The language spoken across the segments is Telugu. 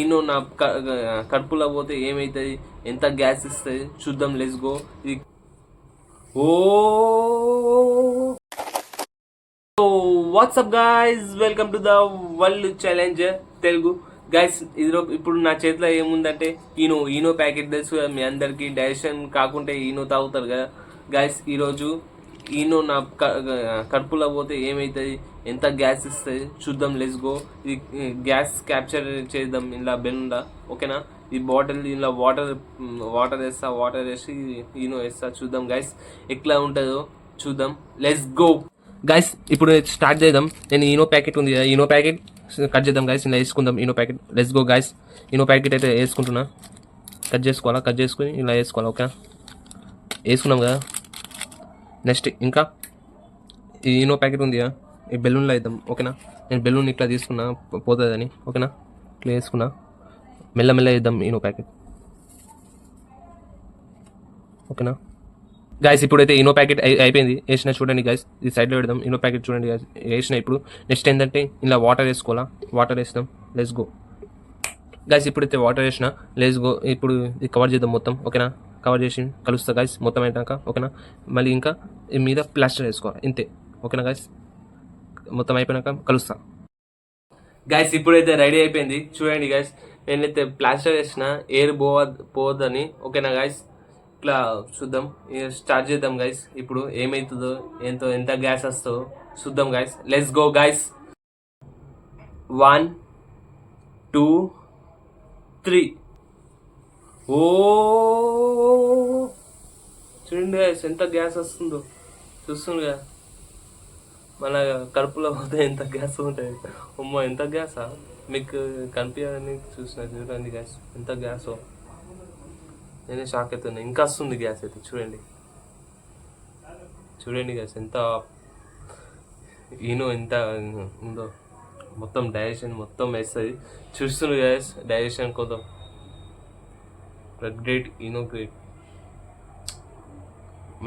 ఈనో నా కడుపులో పోతే ఏమవుతుంది, ఎంత గ్యాస్ ఇస్తుంది చూద్దాం. Let's go. ఇది oh what's up guys, welcome to the world challenge Telugu. Guys ఇప్పుడు నా చేతిలో ఏముందంటే ఈనో ప్యాకెట్ తెలుసు కదా మీ అందరికి. డైజెషన్ కాకుంటే ఈనో తాగుతారు కదా గైస్. ఈరోజు ఈనో నా కడుపులో పోతే ఏమవుతుంది, ఎంత గ్యాస్ ఇస్తుంది చూద్దాం. Let's go. ఇది గ్యాస్ క్యాప్చర్ చేద్దాం ఇలా బెలూన్లా, ఓకేనా. ఈ బాటిల్ ఇలా వాటర్ వేస్తా, వాటర్ వేసి ఈనో వేస్తా, చూద్దాం గైస్ ఎట్లా ఉంటుందో చూద్దాం. Let's go guys. ఇప్పుడు స్టార్ట్ చేద్దాం. నేను ఈనో ప్యాకెట్ ఉంది కదా, ఈనో ప్యాకెట్ కట్ చేద్దాం గైస్. ఇలా వేసుకుందాం Eno packet. Let's go guys. Eno packet అయితే వేసుకుంటున్నా. కట్ చేసుకోవాలా, కట్ చేసుకుని ఇలా వేసుకోవాలా, ఓకే. వేసుకున్నాం కదా. నెక్స్ట్ ఇంకా ఈ ఈనో ప్యాకెట్ ఉంది కదా, ఈ బెలూన్లో వేద్దాం, ఓకేనా. నేను బెలూన్ ఇట్లా తీసుకున్నా పోతుందని, ఓకేనా. ఇట్లా వేసుకున్నా, మెల్లమెల్ల వేద్దాం ఈనో ప్యాకెట్, ఓకేనా. గైస్ ఇప్పుడైతే ఈనో ప్యాకెట్ అయిపోయింది, వేసిన చూడండి గైస్. ఈ సైడ్లో పెడదాం ఈనో ప్యాకెట్, చూడండి గైస్ వేసిన. ఇప్పుడు నెక్స్ట్ ఏంటంటే ఇలా వాటర్ వేసుకోవాలా, వాటర్ వేస్తాం. Let's go guys. ఇప్పుడైతే వాటర్ వేసిన, లెట్స్ గో. ఇప్పుడు ఇది కవర్ చేద్దాం మొత్తం, ఓకేనా. కవర్ చేసి కలుస్తా గైస్ మొత్తం అయినాక, ఓకేనా. మళ్ళీ ఇంకా మీద ప్లాస్టర్ వేసుకోవాలి, ఇంతే, ఓకేనా గైస్. మొత్తం అయిపోయినాక కలుస్తా గైస్. ఇప్పుడైతే రెడీ అయిపోయింది చూడండి గైస్. నేనైతే ప్లాస్టర్ వేసిన, ఎయిర్ పోవద్దని, ఓకేనా గైస్. ఇట్లా చూద్దాం, స్టార్ట్ చేద్దాం గైస్. ఇప్పుడు ఏమవుతుందో, ఎంత గ్యాస్ వస్తుందో చూద్దాం గైస్. Let's go guys. 1 2 3. ఓ చూడండి గైస్ ఎంత గ్యాస్ వస్తుందో, చూస్తుంది కదా. మన కడుపులో పోతే ఎంత గ్యాస్ ఉంటుంది. అమ్మో ఎంత గ్యాసా, మీకు కనిపించాలని చూసిన, చూడండి గ్యాస్ ఎంత గ్యాసో. నేనే షాక్ అవుతున్నా, ఇంకా వస్తుంది గ్యాస్ అయితే. చూడండి గ్యాస్ ఎంత ఈనో ఎంత ఉందో. మొత్తం డైజెషన్ మొత్తం వేస్తుంది, చూస్తుంది గ్యాస్. డైజెషన్ కోసం గ్రేట్, ఈనో గ్రేట్,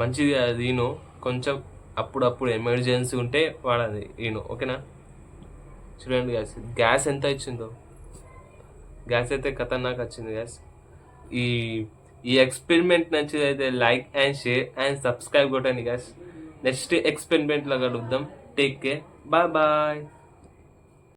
మంచిది అది ఈనో. కొంచెం అప్పుడప్పుడు ఎమర్జెన్సీ ఉంటే వాడాలి ఈనో, ఓకేనా. చూడండి గ్యాస్, గ్యాస్ ఎంత ఇచ్చిందో. గ్యాస్ అయితే ఖతర్నాక్ వచ్చింది గ్యాస్. ఈ ఎక్స్పెరిమెంట్ నచ్చినైతే like and share and subscribe కొట్టండి గ్యాస్. నెక్స్ట్ ఎక్స్పెరిమెంట్లో కలుద్దాం. Take care, bye bye.